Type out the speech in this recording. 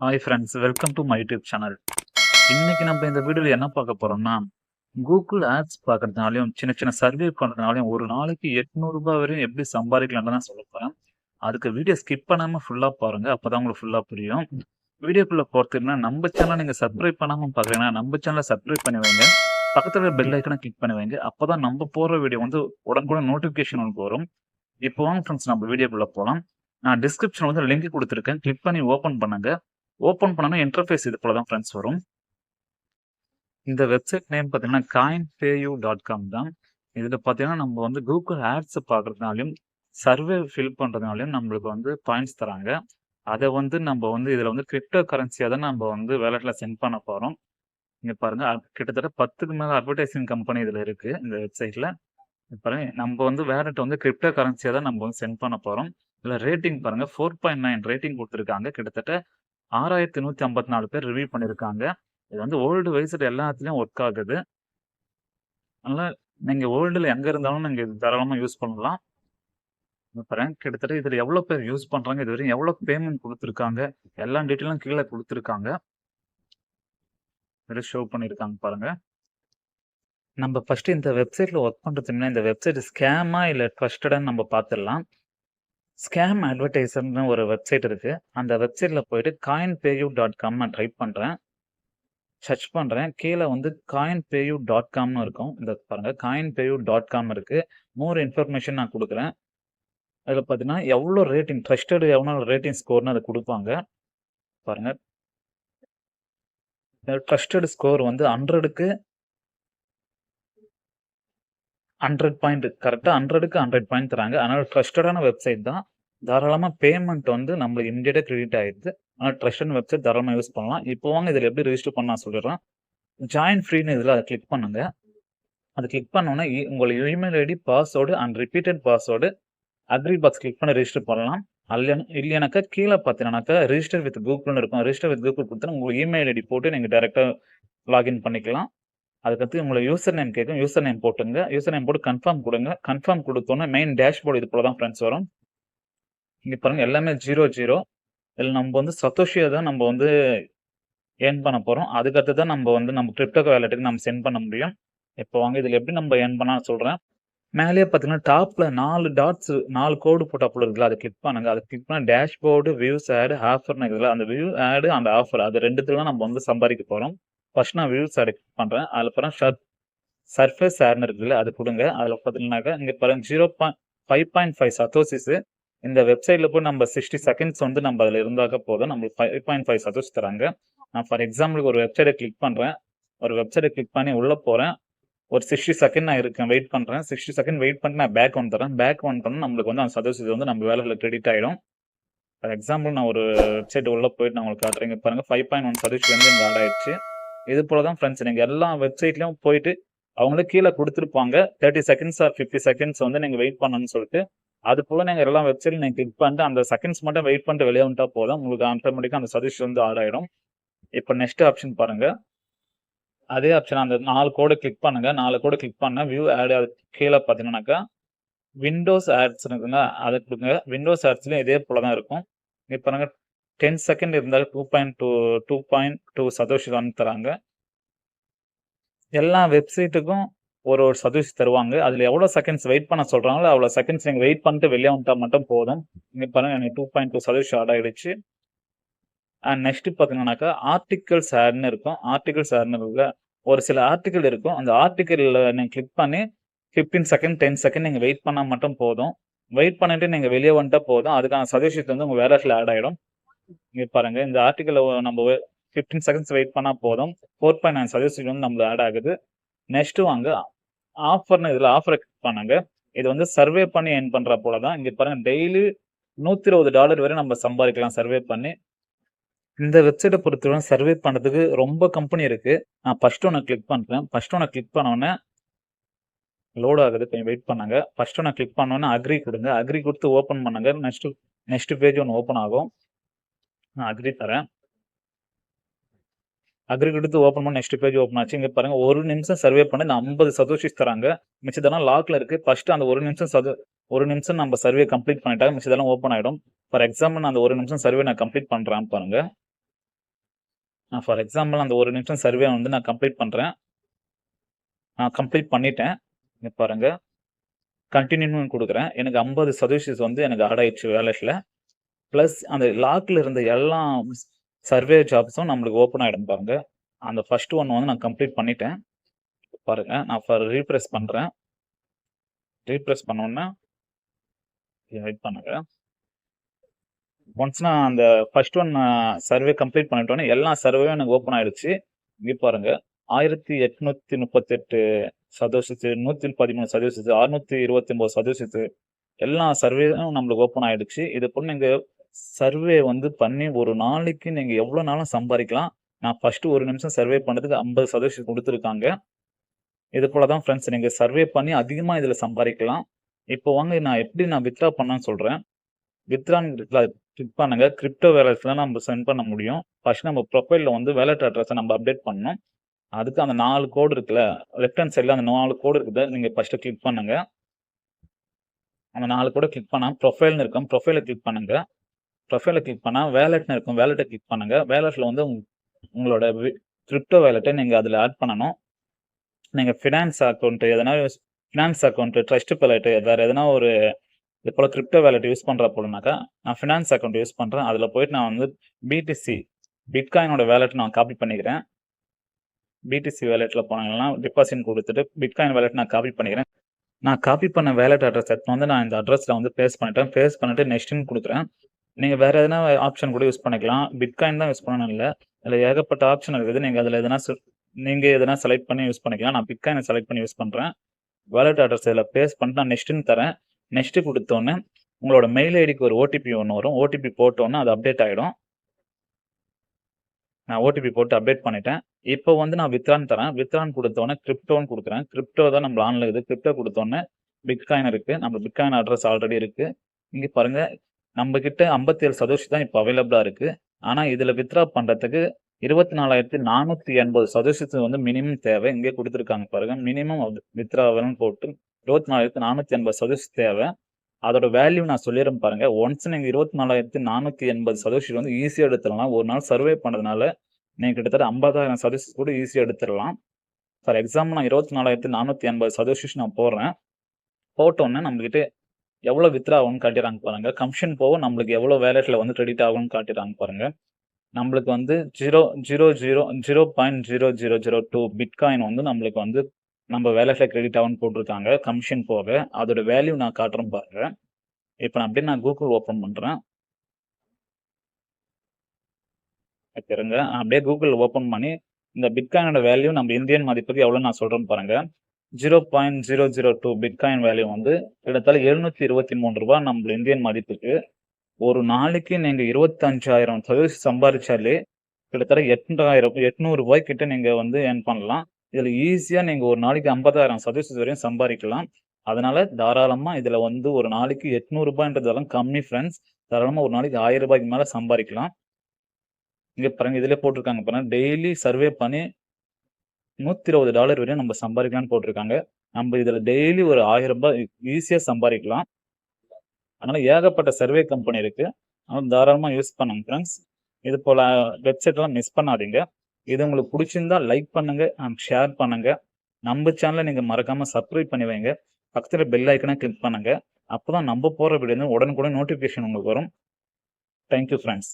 Hi friends, welcome to my YouTube channel. இன்னைக்கு நம்ம இந்த வீடியோவில் என்ன பார்க்க போறோம்னா, கூகுள் ஆட்ஸ் பார்க்கறதுனாலையும் சின்ன சின்ன சர்வே பண்ணுறதுனாலையும் ஒரு நாளைக்கு ரூ. 800 வரையும் எப்படி சம்பாதிக்கலாம்னு தான் சொல்ல போறேன். அதுக்கு வீடியோ ஸ்கிப் பண்ணாம ஃபுல்லா பாருங்க. அப்பதான் உங்களுக்கு ஃபுல்லா புரியும். வீடியோக்குள்ள போறதுக்குன்னா நம்ம சேனல் நீங்க சப்ஸ்கிரைப் பண்ணாம பார்க்குறீங்கன்னா நம்ம சேனலை சப்ஸ்கிரைப் பண்ணி வைங்க. பக்கத்துல பெல் ஐக்கனை கிளிக் பண்ணி வைங்க. அப்பதான் நம்ம போற வீடியோ வந்து உடனுக்குடன் நோட்டிபிகேஷன் உங்களுக்கு வரும். இப்போ வாங்க ஃப்ரெண்ட்ஸ், நம்ம வீடியோக்குள்ள போகலாம். நான் டிஸ்கிரிப்ஷன் வந்து லிங்க் கொடுத்துருக்கேன். கிளிக் பண்ணி ஓப்பன் பண்ணுங்க. ஓப்பன் பண்ணோன்னா இன்டர்ஃபேஸ் இது போல தான் ஃப்ரெண்ட்ஸ் வரும். இந்த வெப்சைட் நேம் பார்த்தீங்கன்னா coinpayu.com தான். இதில் பார்த்தீங்கன்னா நம்ம வந்து கூகுள் ஆட்ஸ் பார்க்குறதுனாலையும் சர்வே ஃபில் பண்ணுறதுனாலையும் நம்மளுக்கு வந்து பாயிண்ட்ஸ் தராங்க. அதை வந்து நம்ம வந்து இதில் வந்து கிரிப்டோ கரன்சியாக தான் நம்ம வந்து வேலெட்டில் சென்ட் பண்ண போகிறோம். இங்கே பாருங்க, கிட்டத்தட்ட 10க்கு மேலே அட்வர்டைசிங் கம்பெனி இதில் இருக்குது இந்த வெப்சைட்டில். பாருங்க, நம்ம வந்து வேலெட் வந்து கிரிப்டோ கரன்சியாக தான் நம்ம வந்து சென்ட் பண்ண போகிறோம். இதில் ரேட்டிங் பாருங்க, 4.9 ரேட்டிங் கொடுத்துருக்காங்க. கிட்டத்தட்ட 6154 பேர் ரிவ்யூ பண்ணியிருக்காங்க. இது வந்து வேர்ல்டு வைஸ்டு எல்லாத்துலயும் ஒர்க் ஆகுது. அதனால நீங்க வேர்ல்டுல எங்க இருந்தாலும் நீங்க இது தாராளமா யூஸ் பண்ணலாம். பாருங்க, கிட்டத்தட்ட இதுல எவ்வளவு பேர் யூஸ் பண்றாங்க, இது வரையும் எவ்வளவு பேமெண்ட் கொடுத்துருக்காங்க, எல்லா டீட்டெயிலும் கீழே கொடுத்துருக்காங்க. இதில் ஷோ பண்ணியிருக்காங்க பாருங்க. நம்ம ஃபர்ஸ்ட் இந்த வெப்சைட்ல ஒர்க் பண்றதுக்கு இந்த வெப்சைட் ஸ்கேமா இல்ல ட்ரஸ்டடான்னு நம்ம பார்த்துடலாம். ஸ்கேம் அட்வர்டைசர்னு ஒரு வெப்சைட் இருக்கு. அந்த வெப்சைட்ல போயிட்டு coinpayu.com நான் டைப் பண்றேன். சர்ச் பண்றேன். கீழே வந்து coinpayu.comனு இருக்கும். இந்த பாருங்க, coinpayu.com இருக்கு. மோர் இன்ஃபர்மேஷன் நான் கொடுக்குறேன். அதில் பார்த்தீங்கன்னா எவ்வளோ ரேட்டிங், ட்ரஸ்டட் எவ்வளோ ரேட்டிங் ஸ்கோர்னு அதை கொடுப்பாங்க. பாருங்க, ட்ரஸ்டட் ஸ்கோர் வந்து 100க்கு 100 பாயிண்ட், கரெக்டாக 100க்கு 100 பாயிண்ட் தராங்க. அதனால ட்ரஸ்டடான வெப்சைட் தான். தாராளமாக பேமெண்ட் வந்து நம்மளுக்கு இமிடியேட்டாக கிரெடிட் ஆயிடுது. ஆனால் ட்ரஸ்டட் வெப்சைட் தாராளமாக யூஸ் பண்ணலாம். இப்போ வாங்க இதில் எப்படி ரெஜிஸ்டர் பண்ண நான் சொல்லிடுறேன். ஜாயின் ஃப்ரீன்னு இதில் அதை கிளிக் பண்ணுங்க. அது கிளிக் பண்ணோன்னா உங்கள் email ID, password and repeated password agree box click பண்ணி ரெஜிஸ்டர் பண்ணலாம். இல்லைனாக்கா கீழே பார்த்தீங்கன்னாக்கா ரெஜிஸ்டர் வித் கூகுள்னு இருக்கும். ரெஜிஸ்டர் வித் கூகுள் கொடுத்தா உங்கள் இமெயில் ஐடி போட்டு நீங்கள் டேரெக்டாக லாகின் பண்ணிக்கலாம். அதுக்கடுத்து உங்களை யூசர் நேம் கேட்கும். யூசர் நேம் போட்டுங்க. யூசர் நேம் போட்டு கன்ஃபார்ம் கொடுங்க. கன்ஃபார்ம் கொடுத்தோன்னே மெயின் டேஷ்போர்டு இது போல தான் ஃப்ரெண்ட்ஸ் வரும். இங்கே பாருங்கள், எல்லாமே 00. இதில் நம்ம வந்து சத்தோஷியை தான் நம்ம வந்து ஏர்ன் பண்ண போகிறோம். அதுக்கடுத்து தான் நம்ம வந்து நம்ம கிரிப்டோ வேலெட்டுக்கு நம்ம சென்ட் பண்ண முடியும். இப்போ வாங்க இதில் எப்படி நம்ம ஏர்ன் பண்ணால் சொல்கிறேன். மேலேயே பார்த்தீங்கன்னா டாப்ல 4 டாட்ஸ், 4 கோடு போட்டாப்புல இருக்குல்ல, அதை கிளிக் பண்ணுங்க. அதை கிளிக் பண்ணா டேஷ்போர்டு, வியூஸ், ஆட், ஆஃபர்னு இருக்குல்ல, அந்த வியூ, ஆட் அண்ட் ஆஃபர் அது 2த்துல நம்ம வந்து சம்பாதிக்க போகிறோம். ஃபர்ஸ்ட் நான் வியூஸ் ஆட் கிளிக் பண்ணுறேன். அதில் அப்புறம் சர்ஃபேஸ் ஆட்னு இருக்குல்ல, அது கொடுங்க. அதில் பார்த்தீங்கன்னாக்கா இங்கே பாருங்க 5.5 சத்தோசிஸ். இந்த வெப்சைட்ல போய் நம்ம 60 செகண்ட்ஸ் வந்து நம்ம அதில் இருந்தாக்க போதும், நம்மளுக்கு 5.5 சத்தோஸ் தராங்க. நான் ஃபார் எக்ஸாம்பிளுக்கு ஒரு வெப்சைட்டை கிளிக் பண்ணுறேன். ஒரு வெப்சைட்டை கிளிக் பண்ணி உள்ளே போகிறேன். ஒரு 60 செகண்ட் நான் இருக்கேன், வெயிட் பண்ணுறேன். 60 செகண்ட் வெயிட் பண்ணிட்டு நான் பேக் வந்துடுறேன். பேக் வந்துட்டோம்னா நம்மளுக்கு வந்து அந்த சதவீதம் வந்து நம்ம வேலையில் கிரெடிட் ஆகிடும். ஃபார் எக்ஸாம்பிள் நான் ஒரு வெப்சைட் உள்ளே போயிட்டு நான் உங்களுக்கு காட்டுறேங்க பாருங்கள். 5.1% வந்து இங்கே ஆட் ஆயிடுச்சு. இது போல தான் ஃப்ரெண்ட்ஸ், நீங்கள் எல்லா வெப்சைட்லையும் போயிட்டு அவங்களே கீழே கொடுத்துருப்பாங்க 30 செகண்ட்ஸ் ஆர் 50 செகண்ட்ஸ் வந்து நீங்கள் வெயிட் பண்ணணும்னு சொல்லிட்டு. அது போல் நீங்கள் எல்லா வெப்சைட்லையும் நீங்கள் கிளிக் பண்ணிட்டு அந்த செகண்ட்ஸ் மட்டும் வெயிட் பண்ணிட்டு வெளியே வந்துட்டா போதும், உங்களுக்கு ஆட்டோமேட்டிக்காக அந்த சதவீதம் வந்து ஆட் ஆகிடும். இப்போ நெக்ஸ்ட் ஆப்ஷன் பாருங்கள். அதே ஆப்ஷன் அந்த 4 கோடை கிளிக் பண்ணுங்க. 4 கோடை கிளிக் பண்ண வியூ ஆட் கீழே பார்த்தீங்கன்னாக்கா விண்டோஸ் ஆட்ஸ் இருக்குங்க, அதை கொடுங்க. விண்டோஸ் ஆட்ஸ்லையும் இதே போல தான் இருக்கும். இப்போ பாருங்க, 10 செகண்ட் இருந்தால் 2.2 சதோஷி தான் தராங்க. எல்லா வெப்சைட்டுக்கும் ஒரு சதவீதம் தருவாங்க. அதில் எவ்வளோ செகண்ட்ஸ் வெயிட் பண்ண சொல்கிறாங்களோ அவ்வளோ செகண்ட்ஸ் நீங்கள் வெயிட் பண்ணிட்டு வெளியே வந்துட்டா மட்டும் போதும். இங்கே பாருங்க, எனக்கு 2.2 சதவீதம் ஆட் ஆகிடுச்சு. அண்ட் நெக்ஸ்ட் பார்த்தீங்கன்னாக்கா ஆர்டிகல்ஸ் ஆட்னு இருக்கும். ஆர்டிகல்ஸ் ஆட்னு இருக்குல்ல, ஒரு சில ஆர்டிகல் இருக்கும். அந்த ஆர்டிகலில் நீங்கள் கிளிக் பண்ணி 15 செகண்ட் 10 செகண்ட் நீங்கள் வெயிட் பண்ணால் மட்டும் போதும். வெயிட் பண்ணிட்டு நீங்கள் வெளியே வந்துட்டா போதும், அதுக்கான சதவீதத்தை வந்து உங்கள் வேலையில் ஆட் ஆகிடும். இங்கே பாருங்க, இந்த ஆர்டிகலில் நம்ம 15 செகண்ட்ஸ் வெயிட் பண்ணால் போதும், 4.9 சதவீதம் வந்து நம்மளுக்கு ஆட் ஆகுது. நெக்ஸ்ட் வாங்க ஆஃபர்னு, இதில் ஆஃபரை கிளிக் பண்ணுங்க. இது வந்து சர்வே பண்ணி ஏர்ன் பண்ணுற போல தான். இங்கே பாருங்க, டெய்லி $120 வரை நம்ம சம்பாதிக்கலாம் சர்வே பண்ணி. இந்த வெப்சைட்டை பொறுத்தவரை சர்வே பண்ணுறதுக்கு ரொம்ப கம்பெனி இருக்கு. நான் ஃபர்ஸ்ட் ஒன்று கிளிக் பண்ணுறேன். ஃபர்ஸ்ட் ஒன்று கிளிக் பண்ணோன்னே லோட் ஆகுது, கொஞ்சம் வெயிட் பண்ணுங்க. ஃபர்ஸ்ட் ஒன்று கிளிக் பண்ணோன்னே அக்ரி கொடுங்க. அக்ரி கொடுத்து ஓப்பன் பண்ணுங்க. நெக்ஸ்ட் பேஜ் ஒன்று ஓப்பன் ஆகும். நான் அக்ரி தரேன். அக்ரி கொடுத்து ஓப்பன் பண்ண நெக்ஸ்ட் பேஜ் ஓப்பன் ஆச்சு. இங்கே பாருங்க, 1 நிமிஷம் சர்வே பண்ணி இந்த 50 சதோஷிஸ் தராங்க. மிச்சதெல்லாம் லாக்ல இருக்கு. ஃபர்ஸ்ட் அந்த 1 நிமிஷம் நம்ம சர்வே கம்ப்ளீட் பண்ணிட்டாங்க, மிச்சதெல்லாம் ஓப்பன் ஆகிடும். ஃபார் எக்ஸாம்பிள் நான் அந்த 1 நிமிஷம் சர்வே நான் கம்ப்ளீட் பண்ணுறேன் பாருங்க. நான் ஃபார் எக்ஸாம்பிள் அந்த 1 நிமிஷம் சர்வே வந்து நான் கம்ப்ளீட் பண்றேன். நான் கம்ப்ளீட் பண்ணிட்டேன். இங்க பாருங்க. கன்டின்யூன்னு குடுக்குறேன். எனக்கு 50% வந்து எனக்கு ஆட் ஆயிடுச்சு வாலெட்ல. பிளஸ் அந்த லாக்ல இருந்த எல்லா சர்வே ஜாப்ஸும் நம்மளுக்கு ஓப்பன் ஆயிடும் பாருங்க. அந்த ஃபர்ஸ்ட் ஒன் வந்து நான் கம்ப்ளீட் பண்ணிட்டேன். பாருங்க. நான் ரீஃப்ரெஷ் பண்றேன். ரீஃப்ரெஷ் பண்ணோனே வெயிட் பண்ணுங்க. ஒன்ஸ் நான் அந்த ஃபர்ஸ்ட் ஒன் சர்வே கம்ப்ளீட் பண்ணிட்டோனே எல்லா சர்வேயும் எனக்கு ஓப்பன் ஆயிடுச்சு. இங்க பாருங்க. 1838 சதவீதம், 113%, 629% எல்லா சர்வேயும் நம்மளுக்கு ஓப்பன் ஆயிடுச்சு. இது போல நீங்க சர்வே வந்து பண்ணி ஒரு நாளைக்கு நீங்க எவ்வளவு நாளும் சம்பாதிக்கலாம். நான் ஃபர்ஸ்ட் 1 நிமிஷம் சர்வே பண்ணதுக்கு 50% குடுத்துருக்காங்க. இது போல தான் ஃபிரெண்ட்ஸ் நீங்க சர்வே பண்ணி அதிகமா இதுல சம்பாதிக்கலாம். இப்போ வாங்க நான் எப்படி வித்ட்ரா பண்ணேன்னு சொல்றேன். வித்ட்ரான்னு இருக்குல்ல கிளிக் பண்ணுங்க. கிரிப்டோ வாலெட்ஸ்ல நம்ம சென்ட் பண்ண முடியும். ஃபர்ஸ்ட் நம்ம ப்ரொஃபைல்ல வந்து வாலெட் அட்ரஸ நம்ம அப்டேட் பண்ணணும். அதுக்கு அந்த 4 கோடு இருக்குல்ல, லெஃப்ட் ஹேண்ட் சைடுல அந்த 4 கோடு இருக்குது. நீங்க ஃபர்ஸ்ட் கிளிக் பண்ணுங்க. அந்த 4 கோட கிளிக் பண்ணா ப்ரொஃபைல்னு இருக்கும். ப்ரொஃபைல கிளிக் பண்ணுங்க. ப்ரொஃபைல கிளிக் பண்ணா வேலெட்னு இருக்கும். வேலெட்ட கிளிக் பண்ணுங்க. வேலெட்ல வந்து உங்களோட கிரிப்டோ வேலெட்ட நீங்க அதுல ஆட் பண்ணணும். நீங்க ஃபினான்ஸ் அக்கவுண்ட் எதனா ஃபினான்ஸ் அக்கவுண்ட், ட்ரஸ்ட் வாலெட் வேற எதனா ஒரு இது போல கிரிப்டோ வேலெட் யூஸ் பண்றா போலனாக்கா, நான் ஃபினான்ஸ் அக்கவுண்ட் யூஸ் பண்றேன். அதுல போயிட்டு நான் வந்து பிடிசி பிட்காயினோட வேலெட் நான் காப்பி பண்ணிக்கிறேன். பிடிசி வேலெட்ல போனீங்கன்னா டெபாசிட் குடுத்துட்டு பிட்காயின் வேலெட் நான் காப்பி பண்ணிக்கிறேன். நான் காப்பி பண்ண வேலெட் அட்ரஸ் எடுத்து வந்து நான் இந்த அட்ரஸ்ல வந்து பேஸ்ட் பண்ணிட்டேன். பேஸ்ட் பண்ணிட்டு நெக்ஸ்ட்ன்னு குடுக்குறேன். நீங்க வேற எதனா ஆப்ஷன் கூட யூஸ் பண்ணிக்கலாம். பிட்காயின் தான் யூஸ் பண்ணணும்னு இல்ல. அதுல ஏகப்பட்ட ஆப்ஷன் இருக்குது. நீங்க அதுல நீங்க எதனா செலக்ட் பண்ணி யூஸ் பண்ணிக்கலாம். நான் பிட்காயின செலக்ட் பண்ணி யூஸ் பண்றேன். வாலெட் அட்ரஸ் இதுல பேஸ்ட் பண்ணிட்டு நான் நெக்ஸ்ட்ன்னு தரேன். நெக்ஸ்ட் குடுத்தோனே உங்களோட மெயில் ஐடிக்கு ஒரு ஓடிபி ஒண்ணு வரும். ஓடிபி போட்டோனே அது அப்டேட் ஆயிடும். நான் ஓடிபி போட்டு அப்டேட் பண்ணிட்டேன். இப்போ வந்து நான் வித்ட்ரான்னு தரேன். வித்ட்ரான்னு குடுத்தோனே கிரிப்டோன்னு குடுக்குறேன். கிரிப்டோ தான் நம்ம ஆன்ல இருக்குது. கிரிப்டோ குடுத்தோனே பிட்காயின் இருக்கு. நம்ம பிட்காயின் அட்ரஸ் ஆல்ரெடி இருக்கு. இங்க பாருங்க நம்ம கிட்ட 57% தான் இப்ப அவைலபிளா இருக்கு. ஆனா இதுல வித்ட்ரா பண்றதுக்கு 24,480% வந்து மினிமம் தேவை. இங்கே குடுத்திருக்காங்க பாருங்க. மினிமம் வித்ட்ராவல்னு போட்டு 24,480% தேவை. அதோட வேல்யூ நான் சொல்லிடுறேன் பாருங்க. ஒன்ஸ் நீங்க 24,480% வந்து ஈஸியா எடுத்துடலாம். ஒரு நாள் சர்வே பண்ணதுனால நீங்க கிட்டத்தட்ட 50,000% கூட ஈஸியா எடுத்துடலாம். ஃபார் எக்ஸாம்பிள் நான் 24,480% நான் போடுறேன். போட்டோனே நம்மகிட்ட எவ்வளவு வித்ட்ரா ஆகும்னு காட்டிடுறாங்க பாருங்க. கமிஷன் போக நம்மளுக்கு எவ்வளவு வேலெட்ல வந்து கிரெடிட் ஆகும்னு காட்டிடுறாங்க பாருங்க. நம்மளுக்கு வந்து 0.0002 பிட்காயின் வந்து நம்மளுக்கு வந்து நம்ம வேலெட்ல கிரெடிட் ஆகும்னு போட்டிருக்காங்க. கமிஷன் போக. அதோட வேல்யூ நான் காட்டுறேன் பாருங்க. இப்ப நான் கூகுள் ஓபன் பண்றேன். இருங்க. அப்படியே கூகுள் ஓபன் பண்ணி இந்த பிட்காயினோட வேல்யூ நம்ம இந்தியன் மதிப்புக்கு எவ்வளவு நான் சொல்றேன் பாருங்க. 0.002 பிட்காயின் வேல்யூ வந்து கிட்டத்தட்ட ரூ. 723 நம்ம இந்தியன் மதிப்புக்கு. ஒரு நாளைக்கு நீங்க 25,000 சம்பாதிச்சாலே கிட்டத்தட்ட 800 ரூபாய் கிட்ட நீங்க வந்து ஏர்ன் பண்ணலாம். இதுல ஈஸியா நீங்க ஒரு நாளைக்கு 50,000% வரையும் சம்பாதிக்கலாம். அதனால தாராளமா இதுல வந்து ஒரு நாளைக்கு 800 ரூபாய்ன்றதெல்லாம் கம்மி ஃப்ரெண்ட்ஸ். தாராளமா ஒரு நாளைக்கு 1000 ரூபாய்க்கு மேல சம்பாதிக்கலாம். இங்க பாருங்க இதுல போட்டிருக்காங்க பாருங்க. டெய்லி சர்வே பண்ணி $120 வரையும் நம்ம சம்பாதிக்கலாம்னு போட்டிருக்காங்க. நம்ம இதுல டெய்லி ஒரு 1000 ரூபாய் ஈஸியா சம்பாதிக்கலாம். அதனால ஏகப்பட்ட சர்வே கம்பெனி இருக்கு. அதனால தாராளமா யூஸ் பண்ணுங்க ஃப்ரெண்ட்ஸ். இது போல வெப்சைட் எல்லாம் மிஸ் பண்ணாதீங்க. இது உங்களுக்கு பிடிச்சிருந்தா லைக் பண்ணுங்க அண்ட் ஷேர் பண்ணுங்க. நம்ம சேனலை நீங்க மறக்காம சப்ஸ்கிரைப் பண்ணி வைங்க. பக்கத்துல பெல் ஐக்கனை கிளிக் பண்ணுங்க. அப்பதான் நம்ம போற வீடியோ உடனுக்குடன் நோட்டிபிகேஷன் உங்களுக்கு வரும். Thank you friends.